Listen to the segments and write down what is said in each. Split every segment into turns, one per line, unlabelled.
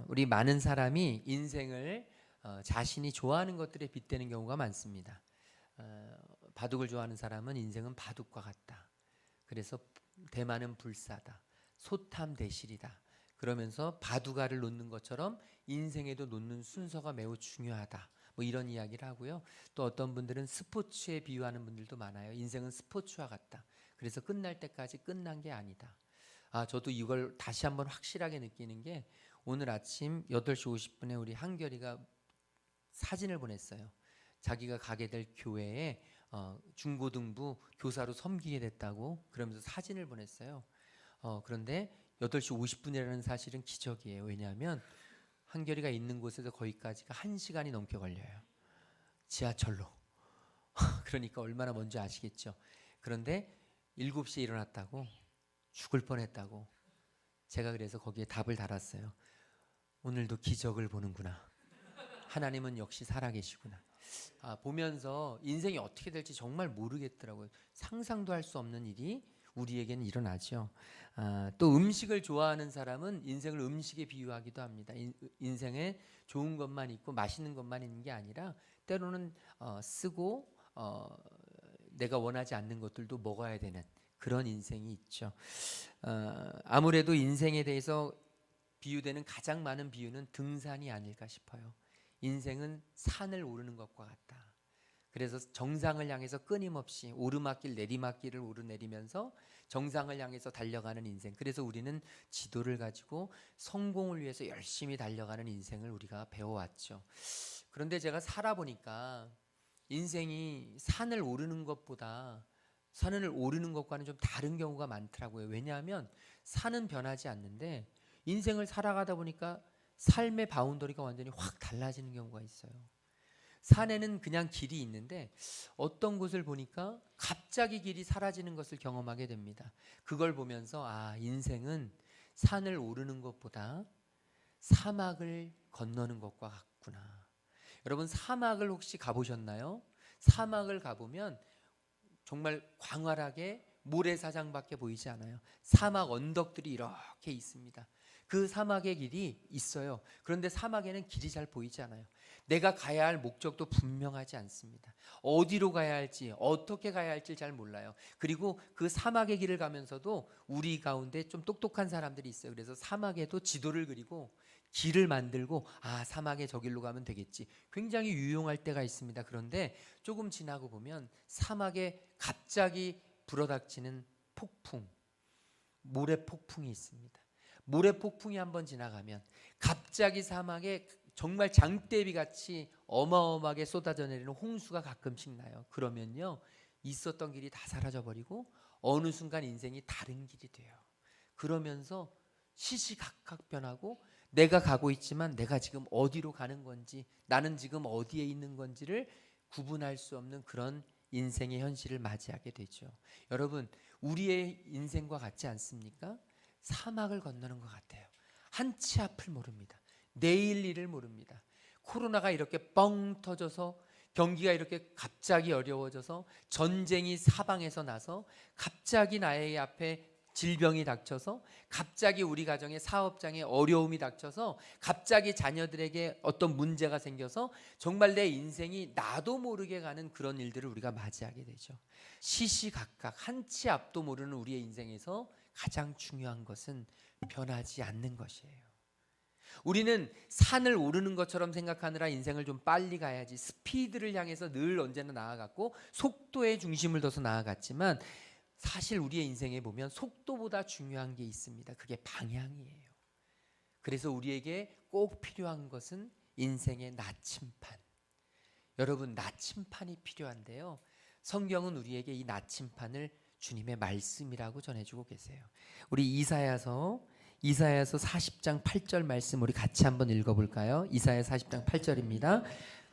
우리 많은 사람이 인생을 자신이 좋아하는 것들에 빗대는 경우가 많습니다. 바둑을 좋아하는 사람은 인생은 바둑과 같다. 그래서 대만은 불사다. 소탐대실이다. 그러면서 바둑알을 놓는 것처럼 인생에도 놓는 순서가 매우 중요하다. 뭐 이런 이야기를 하고요. 또 어떤 분들은 스포츠에 비유하는 분들도 많아요. 인생은 스포츠와 같다. 그래서 끝날 때까지 끝난 게 아니다. 저도 이걸 다시 한번 확실하게 느끼는 게 오늘 아침 8시 50분에 우리 한결이가 사진을 보냈어요. 자기가 가게 될 교회에 중고등부 교사로 섬기게 됐다고 그러면서 사진을 보냈어요. 그런데 8시 50분이라는 사실은 기적이에요. 왜냐하면 한결이가 있는 곳에서 거기까지가 1시간이 넘게 걸려요. 지하철로. 그러니까 얼마나 먼지 아시겠죠. 그런데 7시에 일어났다고, 죽을 뻔했다고. 제가 그래서 거기에 답을 달았어요. 오늘도 기적을 보는구나. 하나님은 역시 살아계시구나. 보면서 인생이 어떻게 될지 정말 모르겠더라고요. 상상도 할 수 없는 일이 우리에게는 일어나죠. 또 음식을 좋아하는 사람은 인생을 음식에 비유하기도 합니다. 인생에 좋은 것만 있고 맛있는 것만 있는 게 아니라 때로는 쓰고 내가 원하지 않는 것들도 먹어야 되는 그런 인생이 있죠. 아무래도 인생에 대해서 비유되는 가장 많은 비유는 등산이 아닐까 싶어요. 인생은 산을 오르는 것과 같다. 그래서 정상을 향해서 끊임없이 오르막길 내리막길을 오르내리면서 정상을 향해서 달려가는 인생. 그래서 우리는 지도를 가지고 성공을 위해서 열심히 달려가는 인생을 우리가 배워왔죠. 그런데 제가 살아보니까 인생이 산을 오르는 것보다 산을 오르는 것과는 좀 다른 경우가 많더라고요. 왜냐하면 산은 변하지 않는데 인생을 살아가다 보니까 삶의 바운더리가 완전히 확 달라지는 경우가 있어요. 산에는 그냥 길이 있는데 어떤 곳을 보니까 갑자기 길이 사라지는 것을 경험하게 됩니다. 그걸 보면서 인생은 산을 오르는 것보다 사막을 건너는 것과 같구나. 여러분 사막을 혹시 가보셨나요? 사막을 가보면 정말 광활하게 모래사장밖에 보이지 않아요. 사막 언덕들이 이렇게 있습니다. 그 사막의 길이 있어요. 그런데 사막에는 길이 잘 보이지 않아요. 내가 가야 할 목적도 분명하지 않습니다. 어디로 가야 할지 어떻게 가야 할지 잘 몰라요. 그리고 그 사막의 길을 가면서도 우리 가운데 좀 똑똑한 사람들이 있어요. 그래서 사막에도 지도를 그리고 길을 만들고 사막에 저 길로 가면 되겠지. 굉장히 유용할 때가 있습니다. 그런데 조금 지나고 보면 사막에 갑자기 불어닥치는 폭풍, 모래 폭풍이 있습니다. 모래 폭풍이 한번 지나가면 갑자기 사막에 정말 장대비 같이 어마어마하게 쏟아져 내리는 홍수가 가끔씩 나요. 그러면요 있었던 길이 다 사라져 버리고 어느 순간 인생이 다른 길이 돼요. 그러면서 시시각각 변하고 내가 가고 있지만 내가 지금 어디로 가는 건지 나는 지금 어디에 있는 건지를 구분할 수 없는 그런 인생의 현실을 맞이하게 되죠. 여러분 우리의 인생과 같지 않습니까? 사막을 건너는 것 같아요. 한치 앞을 모릅니다. 내일 일을 모릅니다. 코로나가 이렇게 뻥 터져서 경기가 이렇게 갑자기 어려워져서 전쟁이 사방에서 나서 갑자기 나의 앞에 질병이 닥쳐서 갑자기 우리 가정의 사업장에 어려움이 닥쳐서 갑자기 자녀들에게 어떤 문제가 생겨서 정말 내 인생이 나도 모르게 가는 그런 일들을 우리가 맞이하게 되죠. 시시각각 한치 앞도 모르는 우리의 인생에서 가장 중요한 것은 변하지 않는 것이에요. 우리는 산을 오르는 것처럼 생각하느라 인생을 좀 빨리 가야지 스피드를 향해서 늘 언제나 나아갔고 속도에 중심을 둬서 나아갔지만 사실 우리의 인생에 보면 속도보다 중요한 게 있습니다. 그게 방향이에요. 그래서 우리에게 꼭 필요한 것은 인생의 나침판. 여러분 나침판이 필요한데요. 성경은 우리에게 이 나침판을 주님의 말씀이라고 전해주고 계세요. 우리 이사야서 40장 8절 말씀 우리 같이 한번 읽어볼까요? 이사야 40장 8절입니다.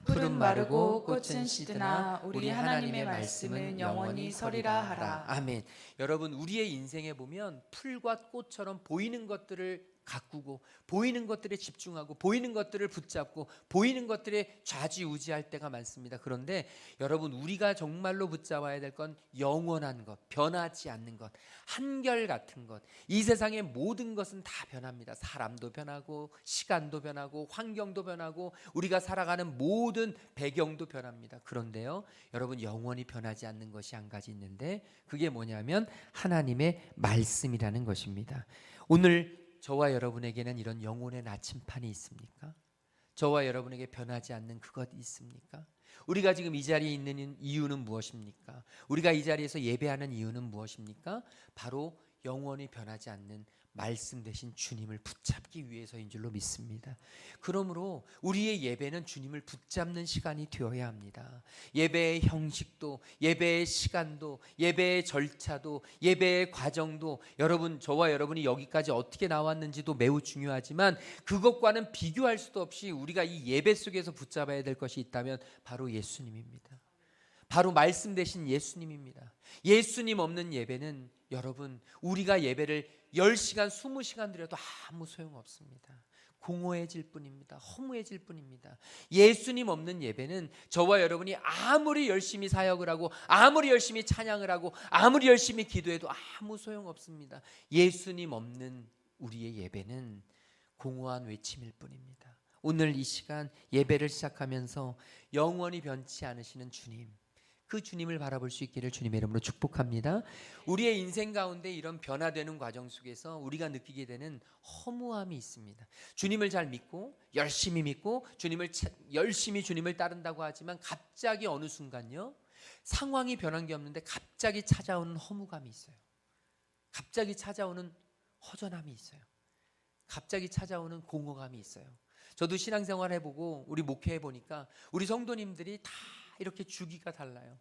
풀은 마르고 꽃은 시드나 우리 하나님의 말씀은 영원히 서리라 하라.
아멘. 여러분 우리의 인생에 보면 풀과 꽃처럼 보이는 것들을 가꾸고 보이는 것들에 집중하고 보이는 것들을 붙잡고 보이는 것들에 좌지우지할 때가 많습니다. 그런데 여러분, 우리가 정말로 붙잡아야 될 건 영원한 것, 변하지 않는 것, 한결같은 것. 이 세상의 모든 것은 다 변합니다. 사람도 변하고 시간도 변하고 환경도 변하고 우리가 살아가는 모든 배경도 변합니다. 그런데요, 여러분, 영원히 변하지 않는 것이 한 가지 있는데 그게 뭐냐면 하나님의 말씀이라는 것입니다. 오늘 저와 여러분에게는 이런 영혼의 나침판이 있습니까? 저와 여러분에게 변하지 않는 그것 있습니까? 우리가 지금 이 자리에 있는 이유는 무엇입니까? 우리가 이 자리에서 예배하는 이유는 무엇입니까? 바로 영원히 변하지 않는 말씀 되신 주님을 붙잡기 위해서인 줄로 믿습니다. 그러므로 우리의 예배는 주님을 붙잡는 시간이 되어야 합니다. 예배의 형식도, 예배의 시간도, 예배의 절차도, 예배의 과정도, 여러분, 저와 여러분이 여기까지 어떻게 나왔는지도 매우 중요하지만 그것과는 비교할 수도 없이 우리가 이 예배 속에서 붙잡아야 될 것이 있다면 바로 예수님입니다. 바로 말씀 되신 예수님입니다. 예수님 없는 예배는 여러분, 우리가 예배를 10시간, 20시간 드려도 아무 소용없습니다. 공허해질 뿐입니다. 허무해질 뿐입니다. 예수님 없는 예배는 저와 여러분이 아무리 열심히 사역을 하고 아무리 열심히 찬양을 하고 아무리 열심히 기도해도 아무 소용없습니다. 예수님 없는 우리의 예배는 공허한 외침일 뿐입니다. 오늘 이 시간 예배를 시작하면서 영원히 변치 않으시는 주님, 그 주님을 바라볼 수 있기를 주님의 이름으로 축복합니다. 우리의 인생 가운데 이런 변화되는 과정 속에서 우리가 느끼게 되는 허무함이 있습니다. 주님을 잘 믿고 열심히 믿고 열심히 주님을 따른다고 하지만 갑자기 어느 순간요, 상황이 변한 게 없는데 갑자기 찾아오는 허무감이 있어요. 갑자기 찾아오는 허전함이 있어요. 갑자기 찾아오는 공허감이 있어요. 저도 신앙생활 해보고 우리 목회해 보니까 우리 성도님들이 다 이렇게 주기가 달라요.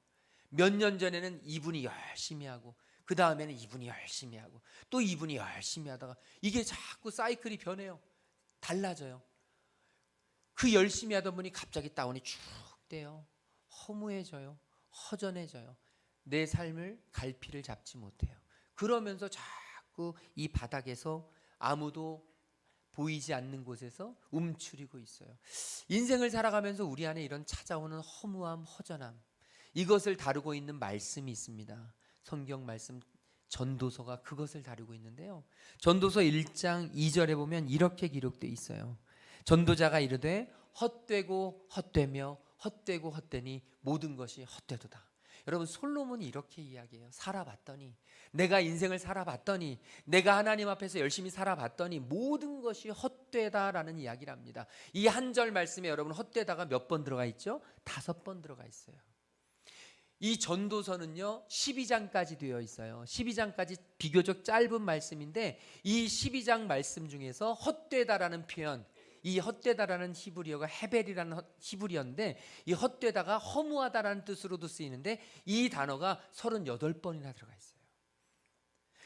몇 년 전에는 이분이 열심히 하고 그 다음에는 이분이 열심히 하고 또 이분이 열심히 하다가 이게 자꾸 사이클이 변해요. 달라져요. 그 열심히 하던 분이 갑자기 다운이 쭉 돼요. 허무해져요. 허전해져요. 내 삶을 갈피를 잡지 못해요. 그러면서 자꾸 이 바닥에서 아무도 보이지 않는 곳에서 움츠리고 있어요. 인생을 살아가면서 우리 안에 이런 찾아오는 허무함, 허전함, 이것을 다루고 있는 말씀이 있습니다. 성경 말씀 전도서가 그것을 다루고 있는데요. 전도서 1장 2절에 보면 이렇게 기록되어 있어요. 전도자가 이르되 헛되고 헛되며 헛되고 헛되니 모든 것이 헛되도다. 여러분, 솔로몬이 이렇게 이야기해요. 살아봤더니, 내가 인생을 살아봤더니, 내가 하나님 앞에서 열심히 살아봤더니 모든 것이 헛되다라는 이야기를 합니다. 이 한 절 말씀에 여러분, 헛되다가 몇 번 들어가 있죠? 5번 들어가 있어요. 이 전도서는요 12장까지 되어 있어요. 12장까지 비교적 짧은 말씀인데 이 12장 말씀 중에서 헛되다라는 표현, 이 헛되다라는 히브리어가 헤벨이라는 히브리어인데 이 헛되다가 허무하다라는 뜻으로도 쓰이는데 이 단어가 38번이나 들어가 있어요.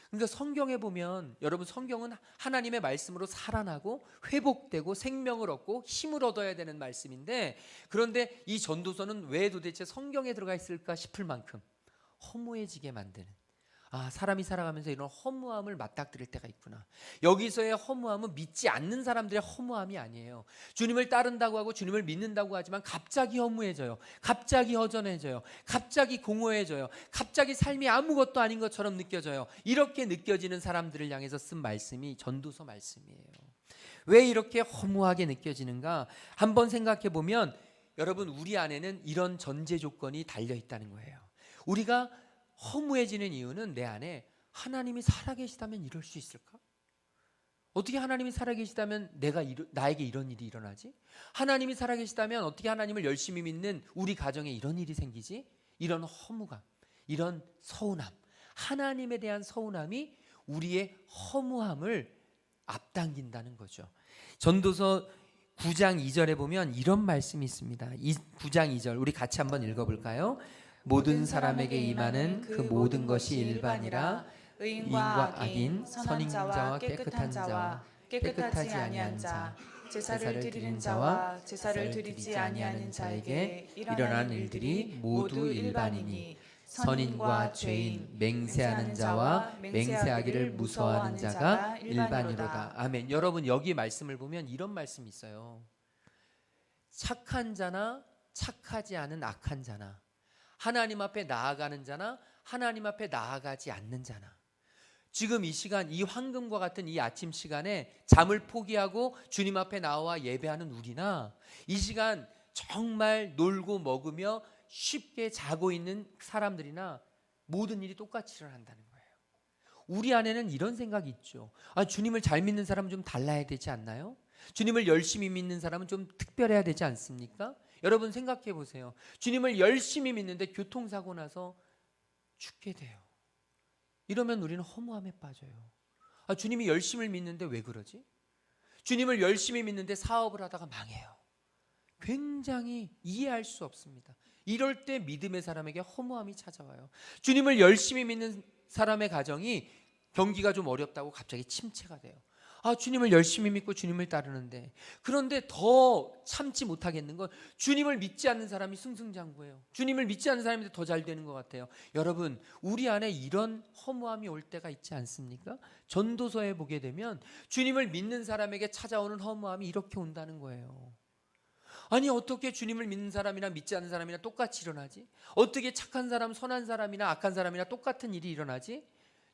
그러니까 성경에 보면 여러분, 성경은 하나님의 말씀으로 살아나고 회복되고 생명을 얻고 힘을 얻어야 되는 말씀인데, 그런데 이 전도서는 왜 도대체 성경에 들어가 있을까 싶을 만큼 허무해지게 만드는, 사람이 살아가면서 이런 허무함을 맞닥뜨릴 때가 있구나. 여기서의 허무함은 믿지 않는 사람들의 허무함이 아니에요. 주님을 따른다고 하고 주님을 믿는다고 하지만 갑자기 허무해져요. 갑자기 허전해져요. 갑자기 공허해져요. 갑자기 삶이 아무것도 아닌 것처럼 느껴져요. 이렇게 느껴지는 사람들을 향해서 쓴 말씀이 전도서 말씀이에요. 왜 이렇게 허무하게 느껴지는가? 한번 생각해 보면 여러분, 우리 안에는 이런 전제 조건이 달려 있다는 거예요. 우리가 허무해지는 이유는 내 안에 하나님이 살아계시다면 이럴 수 있을까? 어떻게 하나님이 살아계시다면 나에게 이런 일이 일어나지? 하나님이 살아계시다면 어떻게 하나님을 열심히 믿는 우리 가정에 이런 일이 생기지? 이런 허무감, 이런 서운함, 하나님에 대한 서운함이 우리의 허무함을 앞당긴다는 거죠. 전도서 9장 2절에 보면 이런 말씀이 있습니다. 9장 2절 우리 같이 한번 읽어볼까요? 모든 사람에게 임하는 그 모든 것이 일반이라 의인과 악인, 선인 자와 깨끗한 자와 깨끗하지 아니한 자, 제사를 드리는 자와 제사를 드리지 아니하는 자에게 일어나는 일들이 모두 일반이니 선인과 죄인, 맹세하는 자와 맹세하기를 무서워하는 자가 일반이로다. 아멘. 여러분 여기 말씀을 보면 이런 말씀이 있어요. 착한 자나 착하지 않은 악한 자나, 하나님 앞에 나아가는 자나 하나님 앞에 나아가지 않는 자나, 지금 이 시간, 이 황금과 같은 이 아침 시간에 잠을 포기하고 주님 앞에 나와 예배하는 우리나, 이 시간 정말 놀고 먹으며 쉽게 자고 있는 사람들이나 모든 일이 똑같이 일어난다는 거예요. 우리 안에는 이런 생각이 있죠. 주님을 잘 믿는 사람은 좀 달라야 되지 않나요? 주님을 열심히 믿는 사람은 좀 특별해야 되지 않습니까? 여러분 생각해 보세요. 주님을 열심히 믿는데 교통사고 나서 죽게 돼요. 이러면 우리는 허무함에 빠져요. 주님이 열심히 믿는데 왜 그러지? 주님을 열심히 믿는데 사업을 하다가 망해요. 굉장히 이해할 수 없습니다. 이럴 때 믿음의 사람에게 허무함이 찾아와요. 주님을 열심히 믿는 사람의 가정이 경기가 좀 어렵다고 갑자기 침체가 돼요. 주님을 열심히 믿고 주님을 따르는데, 그런데 더 참지 못하겠는 건 주님을 믿지 않는 사람이 승승장구해요. 주님을 믿지 않는 사람이 더 잘 되는 것 같아요. 여러분 우리 안에 이런 허무함이 올 때가 있지 않습니까? 전도서에 보게 되면 주님을 믿는 사람에게 찾아오는 허무함이 이렇게 온다는 거예요. 아니 어떻게 주님을 믿는 사람이나 믿지 않는 사람이나 똑같이 일어나지? 어떻게 착한 사람, 선한 사람이나 악한 사람이나 똑같은 일이 일어나지?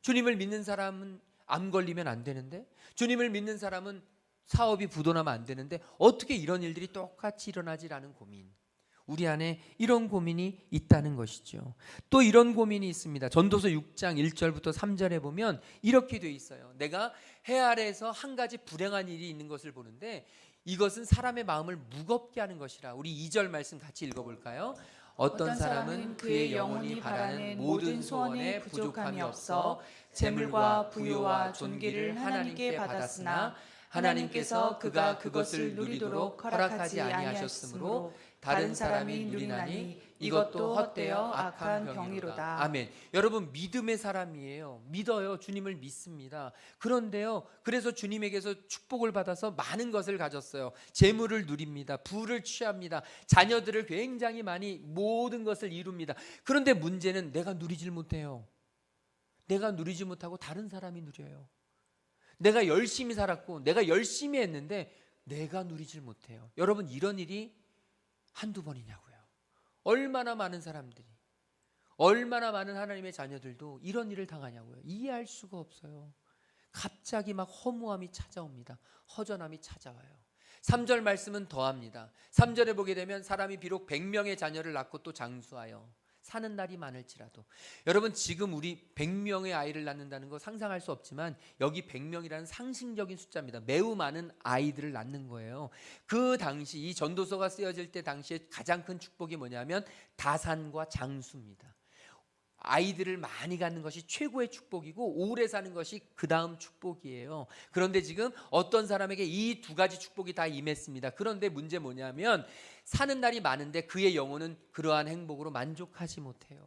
주님을 믿는 사람은 암 걸리면 안 되는데, 주님을 믿는 사람은 사업이 부도나면 안 되는데 어떻게 이런 일들이 똑같이 일어나지라는 고민, 우리 안에 이런 고민이 있다는 것이죠. 또 이런 고민이 있습니다. 전도서 6장 1절부터 3절에 보면 이렇게 돼 있어요. 내가 해 아래에서 한 가지 불행한 일이 있는 것을 보는데 이것은 사람의 마음을 무겁게 하는 것이라. 우리 2절 말씀 같이 읽어볼까요? 어떤 사람은 그의 영혼이 바라는 모든 소원에 부족함이 없어 재물과 부유와 존귀를 하나님께 받았으나 하나님께서 그가 그것을 누리도록 허락하지 아니하셨으므로 다른 사람이 누리나니 이것도 헛되어 악한 병이로다. 아멘. 여러분 믿음의 사람이에요. 믿어요. 주님을 믿습니다. 그런데요, 그래서 주님에게서 축복을 받아서 많은 것을 가졌어요. 재물을 누립니다. 부를 취합니다. 자녀들을 굉장히 많이 모든 것을 이룹니다. 그런데 문제는 내가 누리질 못해요. 내가 누리지 못하고 다른 사람이 누려요. 내가 열심히 살았고 내가 열심히 했는데 내가 누리질 못해요. 여러분 이런 일이 한두 번이냐고요. 얼마나 많은 사람들이, 얼마나 많은 하나님의 자녀들도 이런 일을 당하냐고요. 이해할 수가 없어요. 갑자기 막 허무함이 찾아옵니다. 허전함이 찾아와요. 3절 말씀은 더합니다. 3절에 보게 되면 사람이 비록 100명의 자녀를 낳고 또 장수하여 사는 날이 많을지라도, 여러분 지금 우리 100명의 아이를 낳는다는 거 상상할 수 없지만 여기 100명이라는 상징적인 숫자입니다. 매우 많은 아이들을 낳는 거예요. 그 당시 이 전도서가 쓰여질 때 당시에 가장 큰 축복이 뭐냐면 다산과 장수입니다. 아이들을 많이 갖는 것이 최고의 축복이고 오래 사는 것이 그 다음 축복이에요. 그런데 지금 어떤 사람에게 이 두 가지 축복이 다 임했습니다. 그런데 문제 뭐냐면 사는 날이 많은데 그의 영혼은 그러한 행복으로 만족하지 못해요.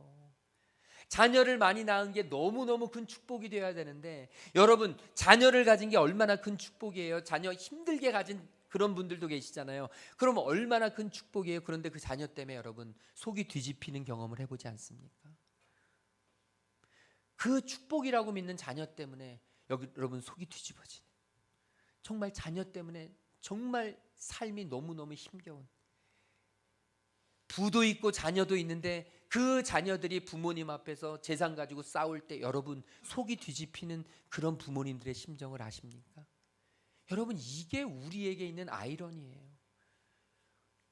자녀를 많이 낳은 게 너무너무 큰 축복이 되어야 되는데, 여러분 자녀를 가진 게 얼마나 큰 축복이에요. 자녀 힘들게 가진 그런 분들도 계시잖아요. 그럼 얼마나 큰 축복이에요. 그런데 그 자녀 때문에 여러분 속이 뒤집히는 경험을 해보지 않습니까? 그 축복이라고 믿는 자녀 때문에 여러분 속이 뒤집어지는, 정말 자녀 때문에 정말 삶이 너무너무 힘겨운, 부도 있고 자녀도 있는데 그 자녀들이 부모님 앞에서 재산 가지고 싸울 때 여러분 속이 뒤집히는 그런 부모님들의 심정을 아십니까? 여러분 이게 우리에게 있는 아이러니예요.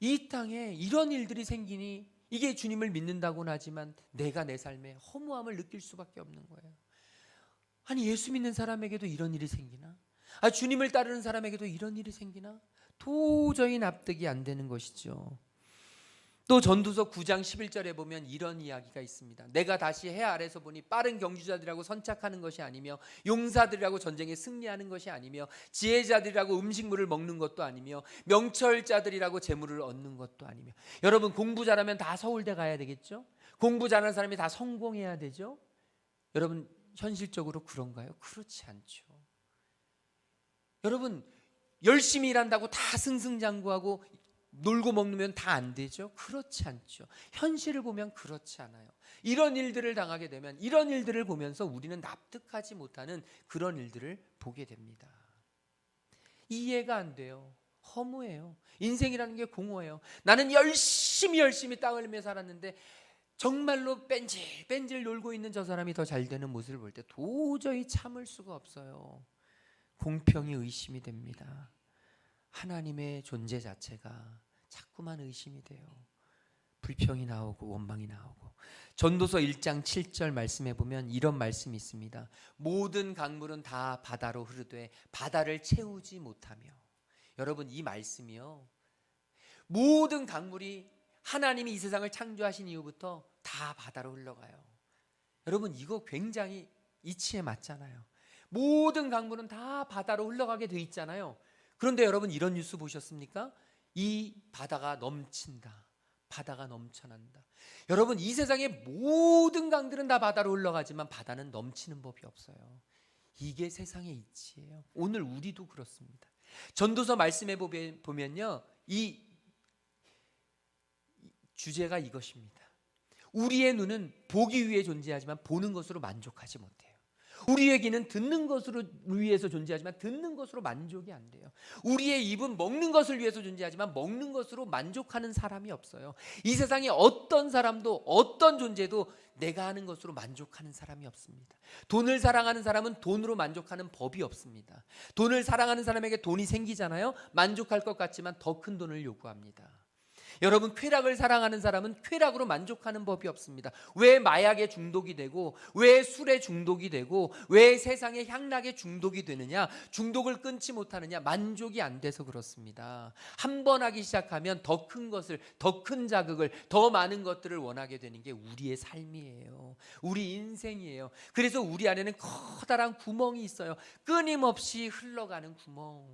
이 땅에 이런 일들이 생기니 이게 주님을 믿는다고는 하지만 내가 내 삶에 허무함을 느낄 수밖에 없는 거예요. 아니 예수 믿는 사람에게도 이런 일이 생기나? 주님을 따르는 사람에게도 이런 일이 생기나? 도저히 납득이 안 되는 것이죠. 또 전도서 9장 11절에 보면 이런 이야기가 있습니다. 내가 다시 해 아래서 보니 빠른 경주자들이라고 선착하는 것이 아니며 용사들이라고 전쟁에 승리하는 것이 아니며 지혜자들이라고 음식물을 먹는 것도 아니며 명철자들이라고 재물을 얻는 것도 아니며. 여러분 공부 잘하면 다 서울대 가야 되겠죠? 공부 잘하는 사람이 다 성공해야 되죠? 여러분 현실적으로 그런가요? 그렇지 않죠. 여러분 열심히 일한다고 다 승승장구하고 놀고 먹으면 다 안 되죠? 그렇지 않죠. 현실을 보면 그렇지 않아요. 이런 일들을 당하게 되면 이런 일들을 보면서 우리는 납득하지 못하는 그런 일들을 보게 됩니다. 이해가 안 돼요. 허무해요. 인생이라는 게 공허해요. 나는 열심히 땀 흘리며 살았는데 정말로 뺀질 놀고 있는 저 사람이 더 잘 되는 모습을 볼 때 도저히 참을 수가 없어요. 공평이 의심이 됩니다. 하나님의 존재 자체가 자꾸만 의심이 돼요. 불평이 나오고 원망이 나오고. 전도서 1장 7절 말씀해 보면 이런 말씀이 있습니다. 모든 강물은 다 바다로 흐르되 바다를 채우지 못하며. 여러분, 이 말씀이요, 모든 강물이 하나님이 이 세상을 창조하신 이후부터 다 바다로 흘러가요. 여러분, 이거 굉장히 이치에 맞잖아요. 모든 강물은 다 바다로 흘러가게 돼 있잖아요. 그런데 여러분, 이런 뉴스 보셨습니까? 이 바다가 넘친다. 바다가 넘쳐난다. 여러분, 이 세상의 모든 강들은 다 바다로 흘러가지만 바다는 넘치는 법이 없어요. 이게 세상의 이치예요. 오늘 우리도 그렇습니다. 전도서 말씀해 보면요, 이 주제가 이것입니다. 우리의 눈은 보기 위해 존재하지만 보는 것으로 만족하지 못해요. 우리의 귀는 듣는 것으로 위해서 존재하지만 듣는 것으로 만족이 안 돼요. 우리의 입은 먹는 것을 위해서 존재하지만 먹는 것으로 만족하는 사람이 없어요. 이 세상에 어떤 사람도 어떤 존재도 내가 하는 것으로 만족하는 사람이 없습니다. 돈을 사랑하는 사람은 돈으로 만족하는 법이 없습니다. 돈을 사랑하는 사람에게 돈이 생기잖아요. 만족할 것 같지만 더 큰 돈을 요구합니다. 여러분, 쾌락을 사랑하는 사람은 쾌락으로 만족하는 법이 없습니다. 왜 마약에 중독이 되고 왜 술에 중독이 되고 왜 세상의 향락에 중독이 되느냐? 중독을 끊지 못하느냐? 만족이 안 돼서 그렇습니다. 한 번 하기 시작하면 더 큰 것을, 더 큰 자극을, 더 많은 것들을 원하게 되는 게 우리의 삶이에요. 우리 인생이에요. 그래서 우리 안에는 커다란 구멍이 있어요. 끊임없이 흘러가는 구멍.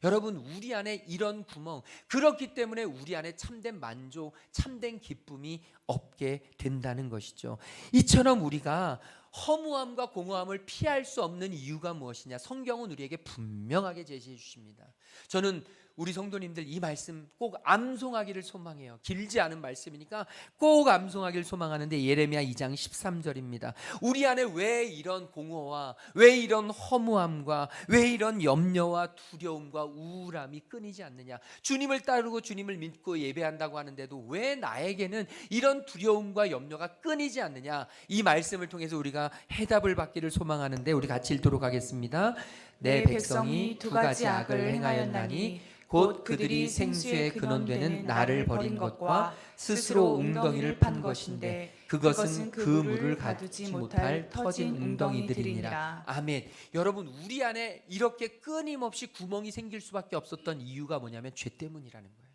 여러분, 우리 안에 이런 구멍, 그렇기 때문에 우리 안에 참된 만족, 참된 기쁨이 없게 된다는 것이죠. 이처럼 우리가 허무함과 공허함을 피할 수 없는 이유가 무엇이냐? 성경은 우리에게 분명하게 제시해 주십니다. 저는 우리 성도님들 이 말씀 꼭 암송하기를 소망해요. 길지 않은 말씀이니까 꼭 암송하기를 소망하는데, 예레미야 2장 13절입니다. 우리 안에 왜 이런 공허와 왜 이런 허무함과 왜 이런 염려와 두려움과 우울함이 끊이지 않느냐? 주님을 따르고 주님을 믿고 예배한다고 하는데도 왜 나에게는 이런 두려움과 염려가 끊이지 않느냐? 이 말씀을 통해서 우리가 해답을 받기를 소망하는데, 우리 같이 읽도록 하겠습니다. 내 백성이 두 가지 악을 행하였나니 곧 그들이 생수의 근원되는 나를 버린 것과 스스로 웅덩이를 판 것인데 그것은 그 물을 가두지 못할 터진 웅덩이들이니라. 아멘. 여러분, 우리 안에 이렇게 끊임없이 구멍이 생길 수밖에 없었던 이유가 뭐냐면 죄 때문이라는 거예요.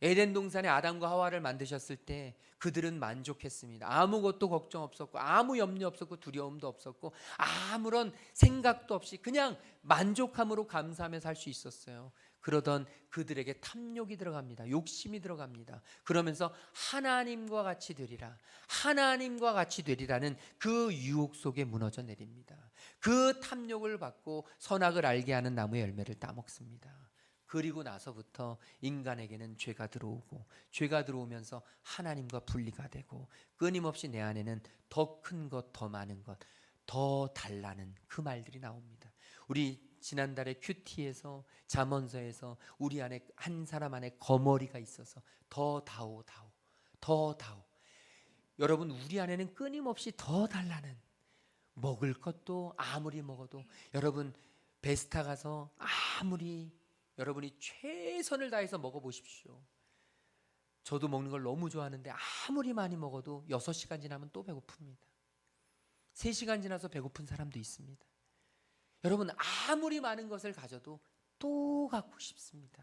에덴 동산에 아담과 하와를 만드셨을 때 그들은 만족했습니다. 아무것도 걱정 없었고 아무 염려 없었고 두려움도 없었고 아무런 생각도 없이 그냥 만족함으로 감사하며 살 수 있었어요. 그러던 그들에게 탐욕이 들어갑니다. 욕심이 들어갑니다. 그러면서 하나님과 같이 되리라, 하나님과 같이 되리라는 그 유혹 속에 무너져 내립니다. 그 탐욕을 받고 선악을 알게 하는 나무의 열매를 따먹습니다. 그리고 나서부터 인간에게는 죄가 들어오고, 죄가 들어오면서 하나님과 분리가 되고, 끊임없이 내 안에는 더 큰 것, 더 많은 것, 더 달라는 그 말들이 나옵니다. 우리 지난달에 큐티에서, 잠언서에서 우리 안에 한 사람 안에 거머리가 있어서 더 다오, 더 다오. 여러분, 우리 안에는 끊임없이 더 달라는, 먹을 것도 아무리 먹어도, 여러분 베스타 가서 아무리 여러분이 최선을 다해서 먹어보십시오. 저도 먹는 걸 너무 좋아하는데 아무리 많이 먹어도 6시간 지나면 또 배고픕니다. 3시간 지나서 배고픈 사람도 있습니다. 여러분, 아무리 많은 것을 가져도 또 갖고 싶습니다.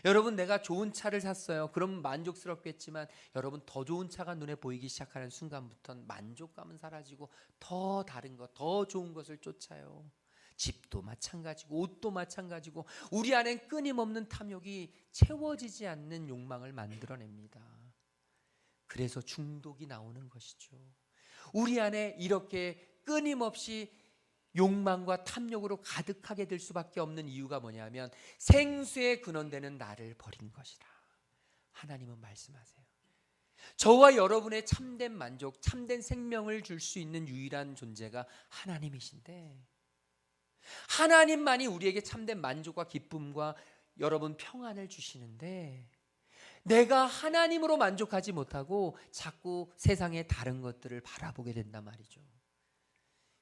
여러분, 내가 좋은 차를 샀어요. 그럼 만족스럽겠지만 여러분, 더 좋은 차가 눈에 보이기 시작하는 순간부터는 만족감은 사라지고 더 다른 것, 더 좋은 것을 쫓아요. 집도 마찬가지고 옷도 마찬가지고 우리 안엔 끊임없는 탐욕이 채워지지 않는 욕망을 만들어냅니다. 그래서 중독이 나오는 것이죠. 우리 안에 이렇게 끊임없이 욕망과 탐욕으로 가득하게 될 수밖에 없는 이유가 뭐냐면 생수의 근원되는 나를 버린 것이라. 하나님은 말씀하세요. 저와 여러분의 참된 만족, 참된 생명을 줄 수 있는 유일한 존재가 하나님이신데, 하나님만이 우리에게 참된 만족과 기쁨과 여러분 평안을 주시는데, 내가 하나님으로 만족하지 못하고 자꾸 세상의 다른 것들을 바라보게 된단 말이죠.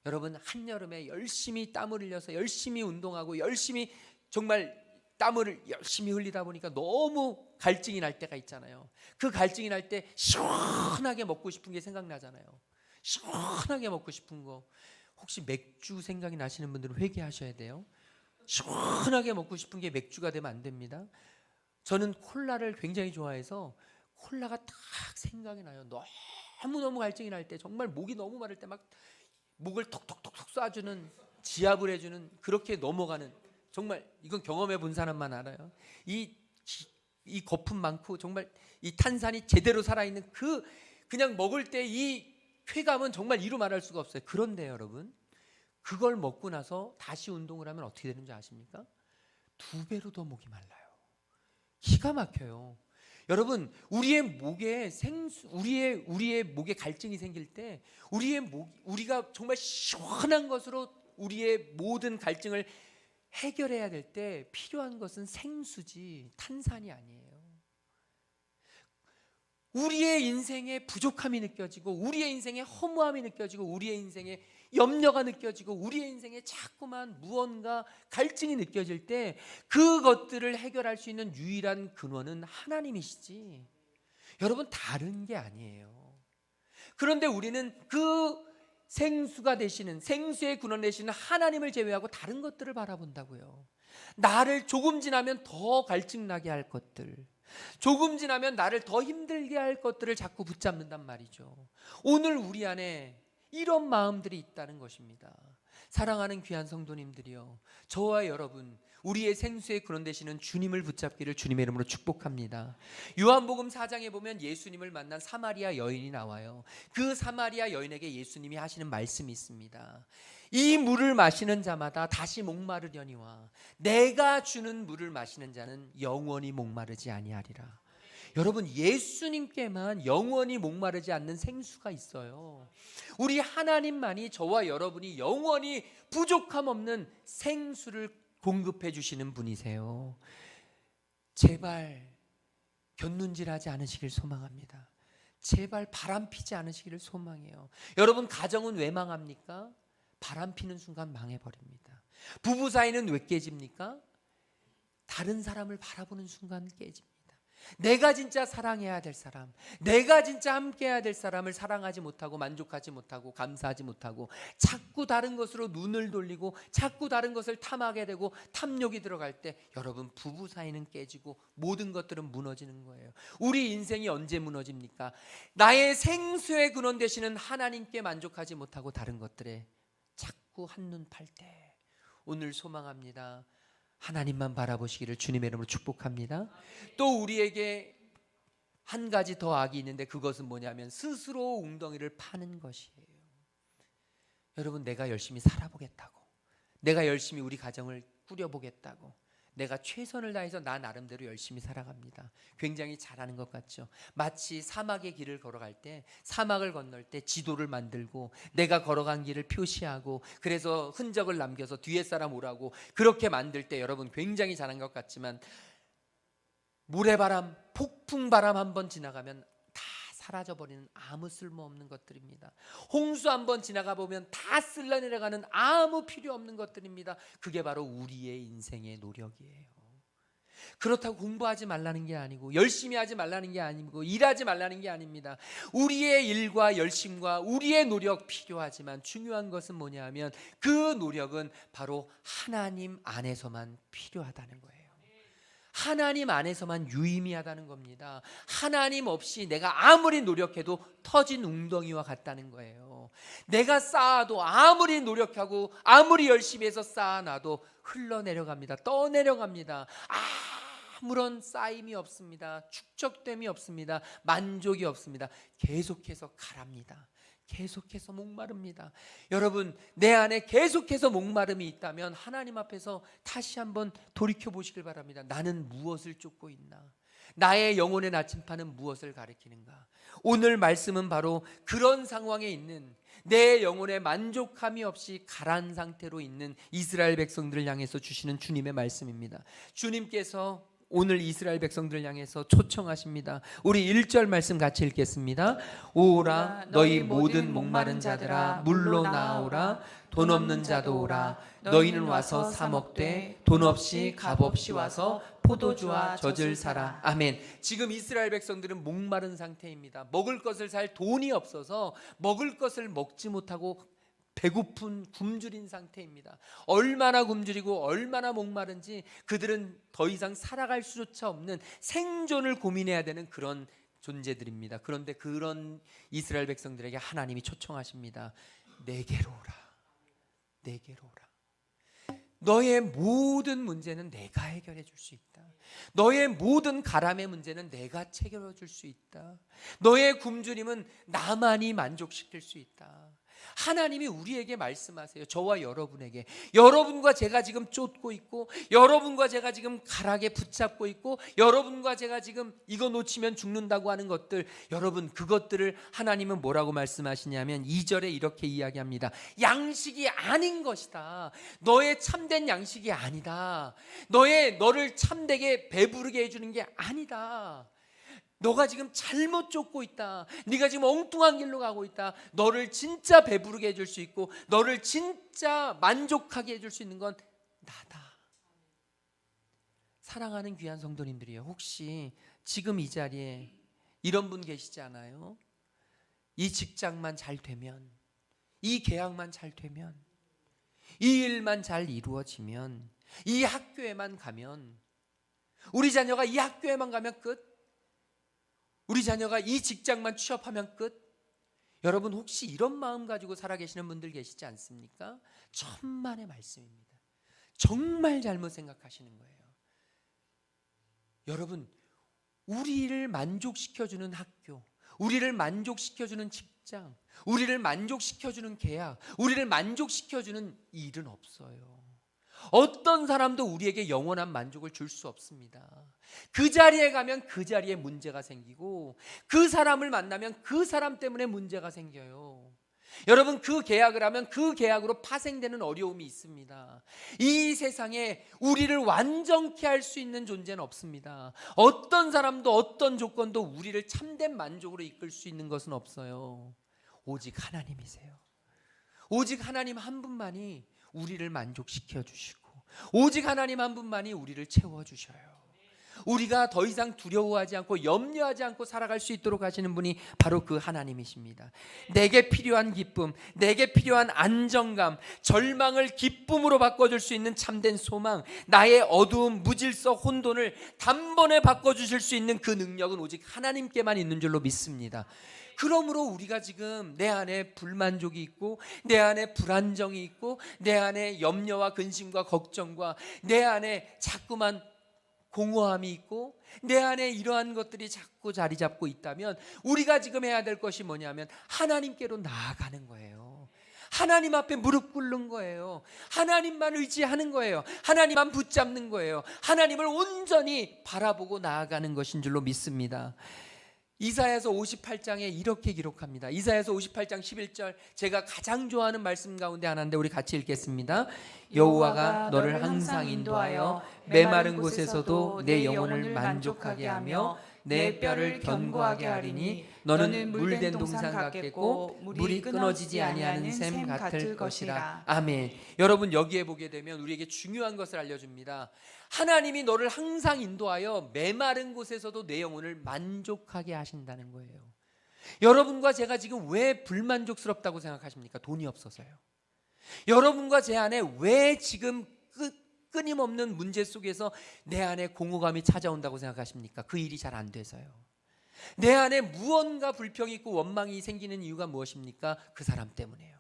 여러분, 한여름에 열심히 땀을 흘려서 열심히 운동하고 열심히 정말 땀을 열심히 흘리다 보니까 너무 갈증이 날 때가 있잖아요. 그 갈증이 날 때 시원하게 먹고 싶은 게 생각나잖아요. 시원하게 먹고 싶은 거. 혹시 맥주 생각이 나시는 분들은 회개하셔야 돼요. 시원하게 먹고 싶은 게 맥주가 되면 안 됩니다. 저는 콜라를 굉장히 좋아해서 콜라가 딱 생각이 나요. 너무너무 갈증이 날 때, 정말 목이 너무 마를 때 막 목을 톡톡톡톡 쏴주는, 지압을 해주는, 그렇게 넘어가는, 정말 이건 경험해 본 사람만 알아요. 이 거품 많고 정말 이 탄산이 제대로 살아있는 그냥 먹을 때 이 쾌감은 정말 이루 말할 수가 없어요. 그런데 여러분, 그걸 먹고 나서 다시 운동을 하면 어떻게 되는지 아십니까? 2배로 더 목이 말라요. 기가 막혀요. 여러분, 우리의 목에 갈증이 생길 때 우리가 정말 시원한 것으로 우리의 모든 갈증을 해결해야 될 때 필요한 것은 생수지 탄산이 아니에요. 우리의 인생에 부족함이 느껴지고, 우리의 인생에 허무함이 느껴지고, 우리의 인생에 염려가 느껴지고, 우리의 인생에 자꾸만 무언가 갈증이 느껴질 때 그것들을 해결할 수 있는 유일한 근원은 하나님이시지, 여러분, 다른 게 아니에요. 그런데 우리는 그 생수가 되시는, 생수의 근원 되시는 하나님을 제외하고 다른 것들을 바라본다고요. 나를 조금 지나면 더 갈증나게 할 것들, 조금 지나면 나를 더 힘들게 할 것들을 자꾸 붙잡는단 말이죠. 오늘 우리 안에 이런 마음들이 있다는 것입니다. 사랑하는 귀한 성도님들이요, 저와 여러분, 우리의 생수의 근원 되시는 주님을 붙잡기를 주님의 이름으로 축복합니다. 요한복음 4장에 보면 예수님을 만난 사마리아 여인이 나와요. 그 사마리아 여인에게 예수님이 하시는 말씀이 있습니다. 이 물을 마시는 자마다 다시 목마르려니와 내가 주는 물을 마시는 자는 영원히 목마르지 아니하리라. 여러분, 예수님께만 영원히 목마르지 않는 생수가 있어요. 우리 하나님만이 저와 여러분이 영원히 부족함 없는 생수를 공급해 주시는 분이세요. 제발 곁눈질하지 않으시길 소망합니다. 제발 바람피지 않으시기를 소망해요. 여러분, 가정은 왜 망합니까? 바람피는 순간 망해버립니다. 부부 사이는 왜 깨집니까? 다른 사람을 바라보는 순간 깨집니다. 내가 진짜 사랑해야 될 사람, 내가 진짜 함께해야 될 사람을 사랑하지 못하고 만족하지 못하고 감사하지 못하고 자꾸 다른 것으로 눈을 돌리고 자꾸 다른 것을 탐하게 되고 탐욕이 들어갈 때, 여러분, 부부 사이는 깨지고 모든 것들은 무너지는 거예요. 우리 인생이 언제 무너집니까? 나의 생수의 근원 되시는 하나님께 만족하지 못하고 다른 것들에 자꾸 한눈 팔 때. 오늘 소망합니다. 하나님만 바라보시기를 주님의 이름으로 축복합니다. 또 우리에게 한 가지 더 악이 있는데, 그것은 뭐냐면 스스로 웅덩이를 파는 것이에요. 여러분, 내가 열심히 살아보겠다고, 내가 열심히 우리 가정을 꾸려보겠다고, 내가 최선을 다해서 나 나름대로 열심히 살아갑니다. 굉장히 잘하는 것 같죠. 마치 사막의 길을 걸어갈 때, 사막을 건널 때 지도를 만들고 내가 걸어간 길을 표시하고 그래서 흔적을 남겨서 뒤에 사람 오라고 그렇게 만들 때, 여러분, 굉장히 잘한 것 같지만 모래바람, 폭풍바람 한번 지나가면 다 사라져버리는 아무 쓸모없는 것들입니다. 홍수 한번 지나가 보면 다 쓸려내려가는 아무 필요 없는 것들입니다. 그게 바로 우리의 인생의 노력이에요. 그렇다고 공부하지 말라는 게 아니고 열심히 하지 말라는 게 아니고 일하지 말라는 게 아닙니다. 우리의 일과 열심과 우리의 노력 필요하지만 중요한 것은 뭐냐 하면 그 노력은 바로 하나님 안에서만 필요하다는 거예요. 하나님 안에서만 유의미하다는 겁니다. 하나님 없이 내가 아무리 노력해도 터진 웅덩이와 같다는 거예요. 내가 쌓아도 아무리 노력하고 아무리 열심히 해서 쌓아놔도 흘러내려갑니다. 떠내려갑니다. 아무런 쌓임이 없습니다. 축적됨이 없습니다. 만족이 없습니다. 계속해서 가랍니다. 계속해서 목마릅니다. 여러분, 내 안에 계속해서 목마름이 있다면 하나님 앞에서 다시 한번 돌이켜 보시길 바랍니다. 나는 무엇을 쫓고 있나? 나의 영혼의 나침판은 무엇을 가리키는가? 오늘 말씀은 바로 그런 상황에 있는, 내 영혼에 만족함이 없이 가라앉은 상태로 있는 이스라엘 백성들을 향해서 주시는 주님의 말씀입니다. 주님께서 오늘 이스라엘 백성들을 향해서 초청하십니다. 우리 1절 말씀 같이 읽겠습니다. 오라 너희 모든 목마른 자들아 물로 나오라. 돈 없는 자도 오라. 너희는 와서 사 먹되 돈 없이 값 없이 와서 포도주와 젖을 사라. 아멘. 지금 이스라엘 백성들은 목마른 상태입니다. 먹을 것을 살 돈이 없어서 먹을 것을 먹지 못하고 배고픈 굶주린 상태입니다. 얼마나 굶주리고 얼마나 목마른지 그들은 더 이상 살아갈 수조차 없는 생존을 고민해야 되는 그런 존재들입니다. 그런데 그런 이스라엘 백성들에게 하나님이 초청하십니다. 내게로 오라. 내게로 오라. 너의 모든 문제는 내가 해결해 줄 수 있다. 너의 모든 가람의 문제는 내가 체결해 줄 수 있다. 너의 굶주림은 나만이 만족시킬 수 있다. 하나님이 우리에게 말씀하세요. 저와 여러분에게. 여러분과 제가 지금 쫓고 있고, 여러분과 제가 지금 가락에 붙잡고 있고, 여러분과 제가 지금 이거 놓치면 죽는다고 하는 것들, 여러분 그것들을 하나님은 뭐라고 말씀하시냐면 2절에 이렇게 이야기합니다. 양식이 아닌 것이다. 너의 참된 양식이 아니다. 너를 참되게 배부르게 해주는 게 아니다. 너가 지금 잘못 쫓고 있다. 네가 지금 엉뚱한 길로 가고 있다. 너를 진짜 배부르게 해줄 수 있고 너를 진짜 만족하게 해줄 수 있는 건 나다. 사랑하는 귀한 성도님들이요, 혹시 지금 이 자리에 이런 분 계시지 않아요? 이 직장만 잘 되면, 이 계약만 잘 되면, 이 일만 잘 이루어지면, 이 학교에만 가면, 우리 자녀가 이 학교에만 가면 끝, 우리 자녀가 이 직장만 취업하면 끝. 여러분 혹시 이런 마음 가지고 살아계시는 분들 계시지 않습니까? 천만의 말씀입니다. 정말 잘못 생각하시는 거예요. 여러분, 우리를 만족시켜주는 학교, 우리를 만족시켜주는 직장, 우리를 만족시켜주는 계약, 우리를 만족시켜주는 일은 없어요. 어떤 사람도 우리에게 영원한 만족을 줄 수 없습니다. 그 자리에 가면 그 자리에 문제가 생기고, 그 사람을 만나면 그 사람 때문에 문제가 생겨요. 여러분, 그 계약을 하면 그 계약으로 파생되는 어려움이 있습니다. 이 세상에 우리를 완전케 할 수 있는 존재는 없습니다. 어떤 사람도 어떤 조건도 우리를 참된 만족으로 이끌 수 있는 것은 없어요. 오직 하나님이세요. 오직 하나님 한 분만이 우리를 만족시켜 주시고, 오직 하나님 한 분만이 우리를 채워 주셔요. 우리가 더 이상 두려워하지 않고 염려하지 않고 살아갈 수 있도록 하시는 분이 바로 그 하나님이십니다. 내게 필요한 기쁨, 내게 필요한 안정감, 절망을 기쁨으로 바꿔줄 수 있는 참된 소망, 나의 어두움, 무질서, 혼돈을 단번에 바꿔주실 수 있는 그 능력은 오직 하나님께만 있는 줄로 믿습니다. 그러므로 우리가 지금 내 안에 불만족이 있고, 내 안에 불안정이 있고, 내 안에 염려와 근심과 걱정과 내 안에 자꾸만 공허함이 있고, 내 안에 이러한 것들이 자꾸 자리 잡고 있다면 우리가 지금 해야 될 것이 뭐냐면 하나님께로 나아가는 거예요. 하나님 앞에 무릎 꿇는 거예요. 하나님만 의지하는 거예요. 하나님만 붙잡는 거예요. 하나님을 온전히 바라보고 나아가는 것인 줄로 믿습니다. 이사야서 58장에 이렇게 기록합니다. 이사야서 58장 11절, 제가 가장 좋아하는 말씀 가운데 하나인데 우리 같이 읽겠습니다. 여호와가 너를 항상 인도하여 메마른 곳에서도 내 영혼을 만족하게 하며 내 뼈를 견고하게 하리니 너는 물된 동산 같겠고 물이 끊어지지 아니하는 샘 같을 것이라. 아멘. 여러분, 여기에 보게 되면 우리에게 중요한 것을 알려줍니다. 하나님이 너를 항상 인도하여 메마른 곳에서도 내 영혼을 만족하게 하신다는 거예요. 여러분과 제가 지금 왜 불만족스럽다고 생각하십니까? 돈이 없어서요. 여러분과 제 안에 왜 지금 끊임없는 문제 속에서 내 안에 공허감이 찾아온다고 생각하십니까? 그 일이 잘 안 돼서요. 내 안에 무언가 불평이 있고 원망이 생기는 이유가 무엇입니까? 그 사람 때문에요.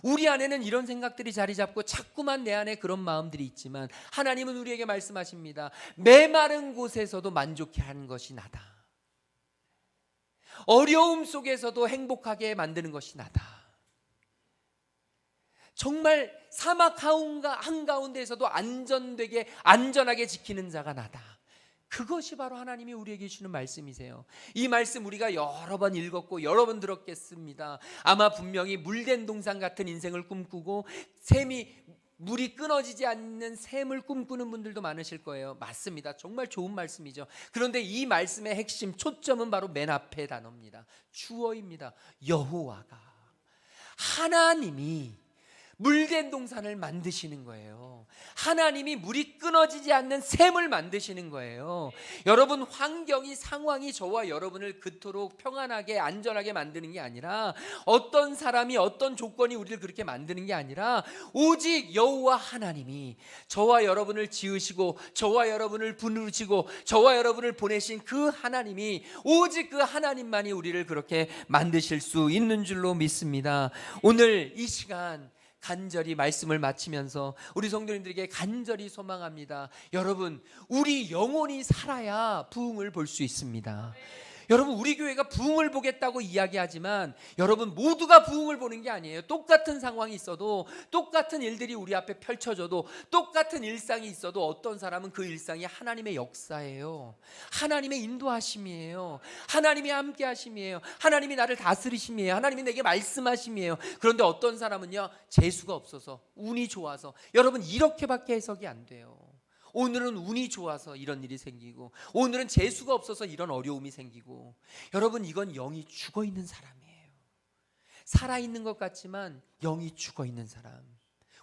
우리 안에는 이런 생각들이 자리 잡고 자꾸만 내 안에 그런 마음들이 있지만 하나님은 우리에게 말씀하십니다. 메마른 곳에서도 만족해 하는 것이 나다. 어려움 속에서도 행복하게 만드는 것이 나다. 정말 사막 한가운데에서도 안전하게 지키는 자가 나다. 그것이 바로 하나님이 우리에게 주시는 말씀이세요. 이 말씀 우리가 여러 번 읽었고 여러 번 들었겠습니다. 아마 분명히 물된 동상 같은 인생을 꿈꾸고 물이 끊어지지 않는 샘을 꿈꾸는 분들도 많으실 거예요. 맞습니다. 정말 좋은 말씀이죠. 그런데 이 말씀의 핵심 초점은 바로 맨 앞에 단어입니다. 주어입니다. 여호와가, 하나님이 물된 동산을 만드시는 거예요. 하나님이 물이 끊어지지 않는 샘을 만드시는 거예요. 여러분, 환경이, 상황이 저와 여러분을 그토록 평안하게 안전하게 만드는 게 아니라, 어떤 사람이 어떤 조건이 우리를 그렇게 만드는 게 아니라, 오직 여호와 하나님이 저와 여러분을 지으시고 저와 여러분을 부르시고 저와 여러분을 보내신 그 하나님이, 오직 그 하나님만이 우리를 그렇게 만드실 수 있는 줄로 믿습니다. 오늘 이 시간 간절히 말씀을 마치면서 우리 성도님들에게 간절히 소망합니다. 여러분, 우리 영혼이 살아야 부흥을 볼 수 있습니다. 여러분, 우리 교회가 부흥을 보겠다고 이야기하지만 여러분, 모두가 부흥을 보는 게 아니에요. 똑같은 상황이 있어도, 똑같은 일들이 우리 앞에 펼쳐져도, 똑같은 일상이 있어도 어떤 사람은 그 일상이 하나님의 역사예요. 하나님의 인도하심이에요. 하나님이 함께 하심이에요. 하나님이 나를 다스리심이에요. 하나님이 내게 말씀하심이에요. 그런데 어떤 사람은요, 재수가 없어서, 운이 좋아서. 여러분, 이렇게밖에 해석이 안 돼요. 오늘은 운이 좋아서 이런 일이 생기고, 오늘은 재수가 없어서 이런 어려움이 생기고. 여러분, 이건 영이 죽어있는 사람이에요. 살아있는 것 같지만 영이 죽어있는 사람,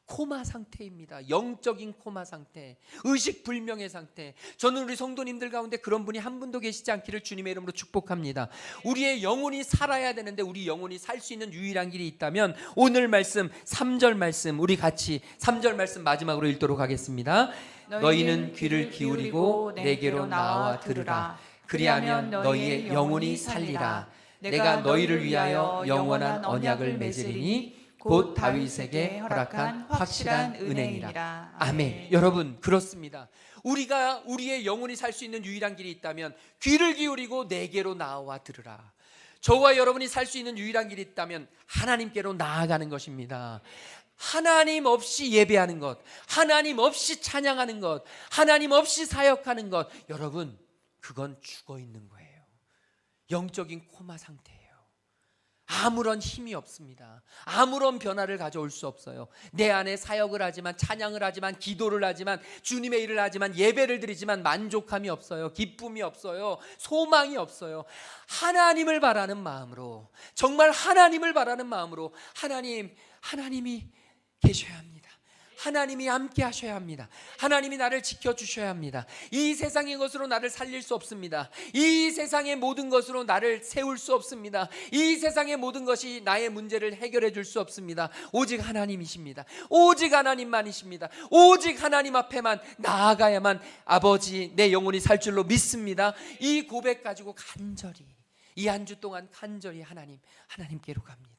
코마 상태입니다. 영적인 코마 상태, 의식불명의 상태. 저는 우리 성도님들 가운데 그런 분이 한 분도 계시지 않기를 주님의 이름으로 축복합니다. 우리의 영혼이 살아야 되는데, 우리 영혼이 살 수 있는 유일한 길이 있다면 오늘 말씀 3절 말씀, 우리 같이 3절 말씀 마지막으로 읽도록 하겠습니다. 너희는 귀를 기울이고 내게로 나와 들으라. 그리하면 너희의 영혼이 살리라. 내가 너희를 위하여 영원한 언약을 맺으리니 곧 다윗에게 허락한 확실한 은혜니라. 아멘. 여러분, 그렇습니다. 우리가 우리의 영혼이 살 수 있는 유일한 길이 있다면 귀를 기울이고 내게로 나와 들으라. 저와 여러분이 살 수 있는 유일한 길이 있다면 하나님께로 나아가는 것입니다. 하나님 없이 예배하는 것, 하나님 없이 찬양하는 것, 하나님 없이 사역하는 것, 여러분, 그건 죽어 있는 거예요. 영적인 코마 상태예요. 아무런 힘이 없습니다. 아무런 변화를 가져올 수 없어요. 내 안에 사역을 하지만, 찬양을 하지만, 기도를 하지만, 주님의 일을 하지만, 예배를 드리지만 만족함이 없어요. 기쁨이 없어요. 소망이 없어요. 하나님을 바라는 마음으로, 정말 하나님을 바라는 마음으로, 하나님이 계셔야 합니다. 하나님이 함께 하셔야 합니다. 하나님이 나를 지켜주셔야 합니다. 이 세상의 것으로 나를 살릴 수 없습니다. 이 세상의 모든 것으로 나를 세울 수 없습니다. 이 세상의 모든 것이 나의 문제를 해결해 줄 수 없습니다. 오직 하나님이십니다. 오직 하나님만이십니다. 오직 하나님 앞에만 나아가야만 아버지, 내 영혼이 살 줄로 믿습니다. 이 고백 가지고 간절히, 이 한 주 동안 간절히 하나님께로 갑니다.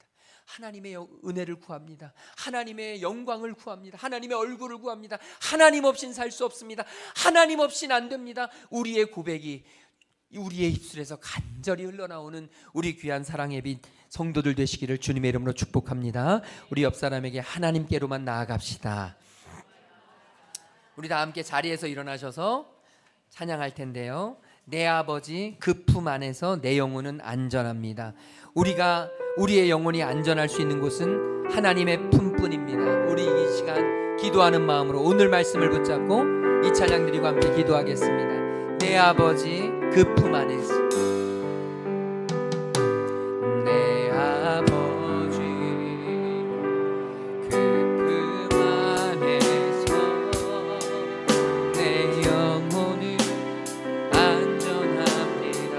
하나님의 은혜를 구합니다. 하나님의 영광을 구합니다. 하나님의 얼굴을 구합니다. 하나님 없이는 살 수 없습니다. 하나님 없이는 안 됩니다. 우리의 고백이 우리의 입술에서 간절히 흘러나오는 우리 귀한 사랑의 빛 성도들 되시기를 주님의 이름으로 축복합니다. 우리 옆 사람에게 하나님께로만 나아갑시다. 우리 다 함께 자리에서 일어나셔서 찬양할 텐데요. 내 아버지, 그 품 안에서 내 영혼은 안전합니다. 우리의 영혼이 안전할 수 있는 곳은 하나님의 품뿐입니다. 우리 이 시간 기도하는 마음으로 오늘 말씀을 붙잡고 이 찬양 드리고 함께 기도하겠습니다. 내 아버지, 그 품 안에서, 내 아버지, 그 품 안에서 내 영혼이 안전합니다.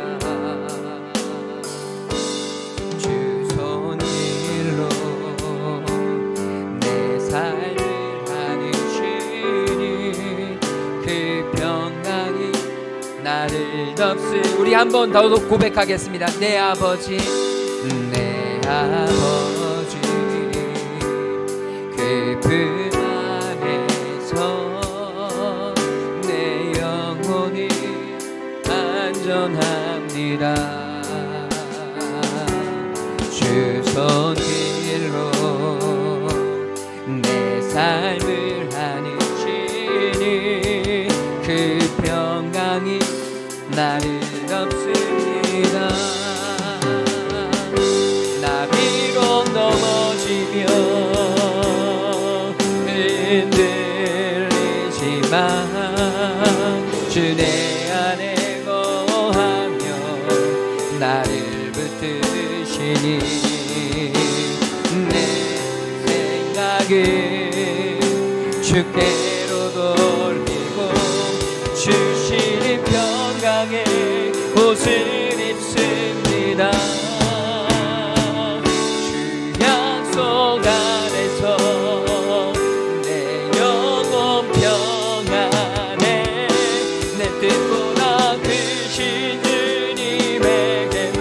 주 손길로 내 삶을 하시니 그 평강이 나를 덮으. 우리 한 번 더 고백하겠습니다. 내 아버지, 내 아버지, 그 품 안에서 내 영혼이 안전합니다. 길로 내 삶을 하는 주님, 그 평강이 나는 없습니다. 나 비록 넘어지며 흔들리지만 주 내 안에 거하며 나를 붙드시니 내 생각을 주께로 돌리고 주시는 평강에 옷을 입습니다. 주 약속 안에서 내 영혼 평안에 내 뜻보다 크신 주님에게 왜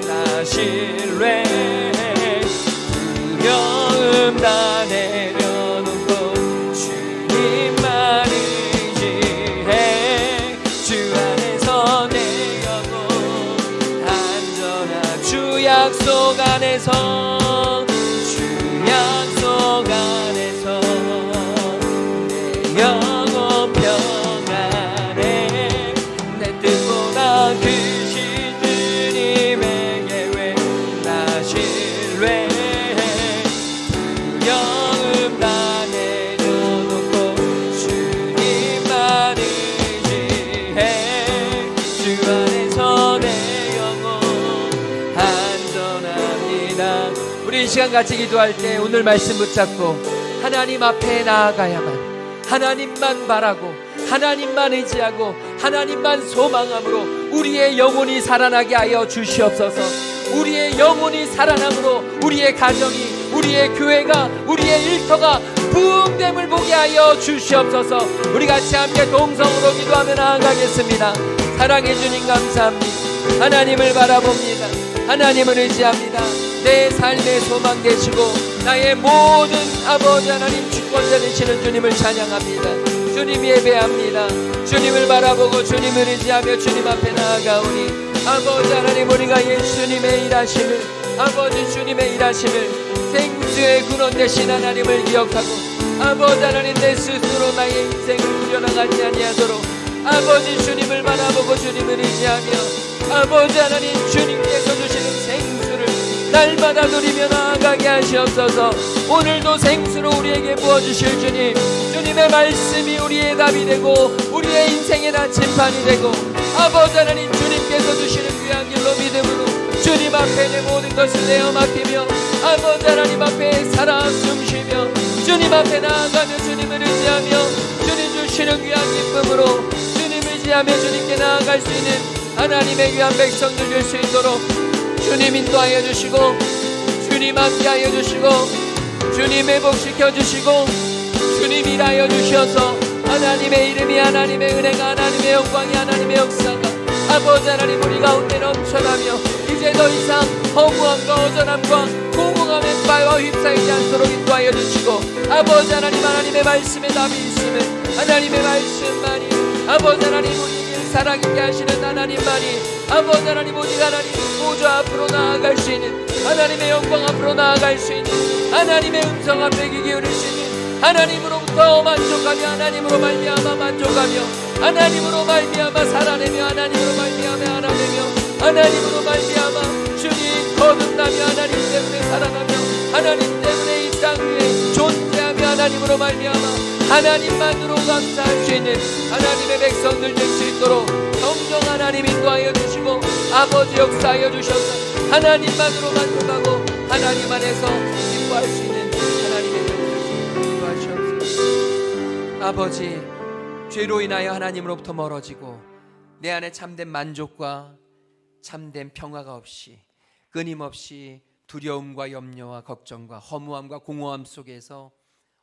나 신뢰해. 두려움 다 내려놓고 주님만 의지해. 주 안에서 내 영혼 안전한 주 약속 안에서 주 약속 안에서 내 영혼 평안해. 내 뜻보다 크신 주님에게 왜 나 신뢰해. 두려움 다 내려놓고 주님만 의지해. 주 안에서 내 영혼 안전합니다. 우리 이 시간 같이 기도할 때 오늘 말씀 붙잡고 하나님 앞에 나아가야만, 하나님만 바라고 하나님만 의지하고 하나님만 소망함으로 우리의 영혼이 살아나게 하여 주시옵소서. 우리의 영혼이 살아남으로 우리의 가정이, 우리의 교회가, 우리의 일터가 부흥됨을 보게 하여 주시옵소서. 우리 같이 함께 동성으로 기도하며 나아가겠습니다. 사랑해 주님 감사합니다. 하나님을 바라봅니다. 하나님을 의지합니다. 내 삶의 소망 되시고 나의 모든 아버지 하나님 주권자 되시는 주님을 찬양합니다. 주님 예배합니다. 주님을 바라보고 주님을 의지하며 주님 앞에 나아가오니 아버지 하나님, 우리가 예수님의 일하심을, 아버지 주님의 일하심을, 생수의 근원 되신 하나님을 기억하고 아버지 하나님, 내 스스로 나의 인생을 꾸려나가지 아니하도록 아버지 주님을 바라보고 주님을 의지하며 아버지 하나님, 주님께서 주시는 생수를 날마다 누리며 나아가게 하시옵소서. 오늘도 생수로 우리에게 부어주실 주님, 주님의 말씀이 우리의 답이 되고 우리의 인생의 나침반이 되고 아버지 하나님, 주님께서 주시는 귀한 길로 믿음으로 주님 앞에 내 모든 것을 내어 맡기며 아버지 하나님 앞에 살아 숨쉬며 주님 앞에 나아가며 주님을 의지하며 주님 주시는 귀한 기쁨으로 주님 의지하며 주님께 나아갈 수 있는 하나님의 귀한 백성들 될 수 있도록 주님 인도하여 주시고 주님 함께하여 주시고 주님 회복시켜 주시고 주님 일하여 주셔서 하나님의 이름이, 하나님의 은혜가, 하나님의 영광이, 하나님의 역사가 아버지 하나님 우리 가운데 넘쳐나며 이제 더 이상 허무함과 허전함과 공허함의 바위와 휩싸이지 않도록 인도하여 주시고 아버지 하나님, 하나님의 말씀에 답이 있음을 하나님의 말씀만이 아버지 하나님 우리에게 살아있게 하시는 하나님만이 아버지 하나님, 오직 하나님 보좌 앞으로 나아갈 수 있는 하나님의 영광 앞으로 나아갈 수 있는 하나님의 음성 앞에 귀 기울일 수 있는 하나님으로부터 만족하며 하나님으로 말미암아 만족하며 하나님으로 말미암아 살아내며 하나님으로 말미암아 알아내며 하나님으로 말미암아 주님 거듭나며 하나님 때문에 살아나며 하나님 때문에 이 땅 위에 존재하며 하나님으로 말미암아 하나님만으로 감사할 수 있는 하나님의 백성들 될 수 있도록 성령 하나님 인도하여 주시고 아버지 역사하여 주셔서 하나님만으로 만족하고 하나님 안에서 기뻐할 수 있는 하나님의 아버지, 죄로 인하여 하나님으로부터 멀어지고 내 안에 참된 만족과 참된 평화가 없이 끊임없이 두려움과 염려와 걱정과 허무함과 공허함 속에서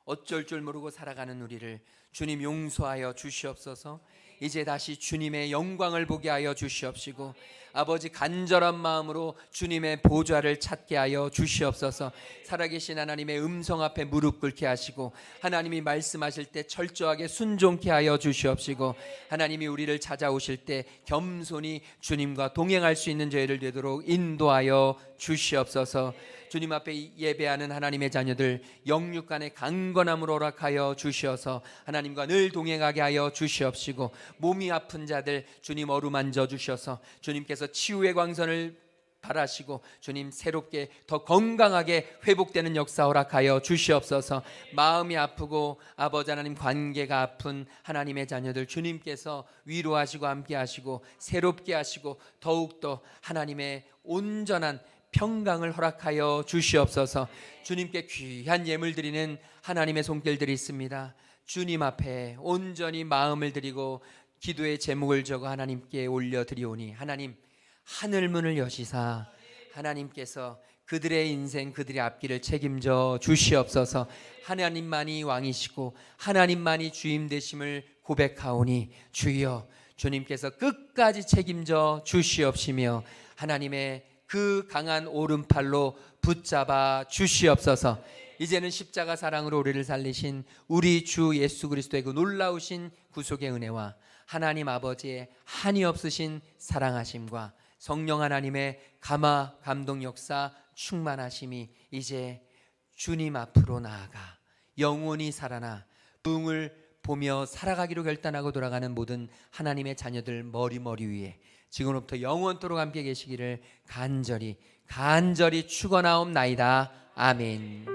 어쩔 줄 모르고 살아가는 우리를 주님 용서하여 주시옵소서. 이제 다시 주님의 영광을 보게 하여 주시옵시고 아버지 간절한 마음으로 주님의 보좌를 찾게 하여 주시옵소서. 살아계신 하나님의 음성 앞에 무릎 꿇게 하시고 하나님이 말씀하실 때 철저하게 순종케 하여 주시옵시고 하나님이 우리를 찾아오실 때 겸손히 주님과 동행할 수 있는 저희를 되도록 인도하여 주시옵소서. 주님 앞에 예배하는 하나님의 자녀들 영육간의 강건함으로 허락하여 주시어서 하나님과 늘 동행하게 하여 주시옵시고 몸이 아픈 자들 주님 어루만져 주셔서 주님께서 치유의 광선을 바라시고 주님 새롭게 더 건강하게 회복되는 역사 허락하여 주시옵소서. 마음이 아프고 아버지 하나님 관계가 아픈 하나님의 자녀들 주님께서 위로하시고 함께하시고 새롭게 하시고 더욱더 하나님의 온전한 평강을 허락하여 주시옵소서. 주님께 귀한 예물 드리는 하나님의 손길들이 있습니다. 주님 앞에 온전히 마음을 드리고 기도의 제목을 적어 하나님께 올려드리오니 하나님 하늘문을 여시사 하나님께서 그들의 인생 그들의 앞길을 책임져 주시옵소서. 하나님만이 왕이시고 하나님만이 주임 되심을 고백하오니 주여 주님께서 끝까지 책임져 주시옵시며 하나님의 그 강한 오른팔로 붙잡아 주시옵소서. 이제는 십자가 사랑으로 우리를 살리신 우리 주 예수 그리스도의 그 놀라우신 구속의 은혜와 하나님 아버지의 한이 없으신 사랑하심과 성령 하나님의 감화 감동 역사 충만하심이 이제 주님 앞으로 나아가 영원히 살아나 부흥을 보며 살아가기로 결단하고 돌아가는 모든 하나님의 자녀들 머리 위에 지금부터 영원토록 함께 계시기를 간절히 축원하옵나이다. 아멘.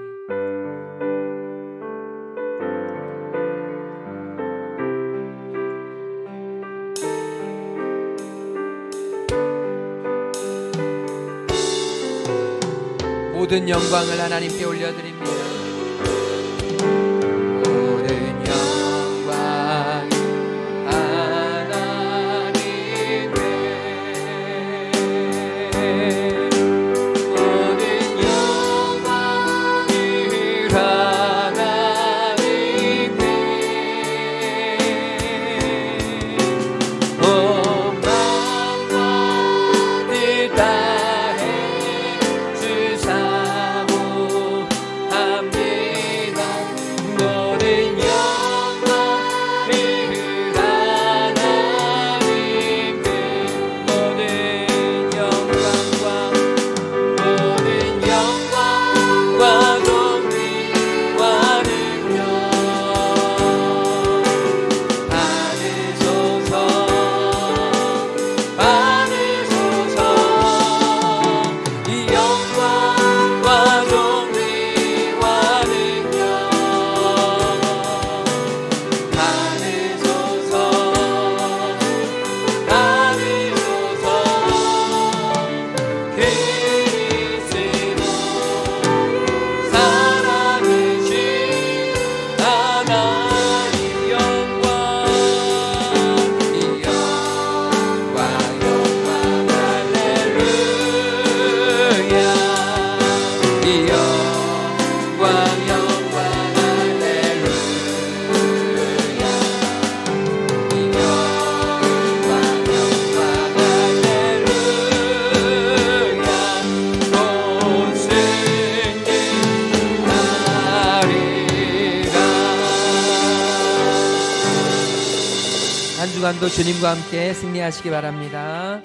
모든 영광을 하나님께 올려드립니다. 모든 영광 한 주간도 주님과 함께 승리하시기 바랍니다.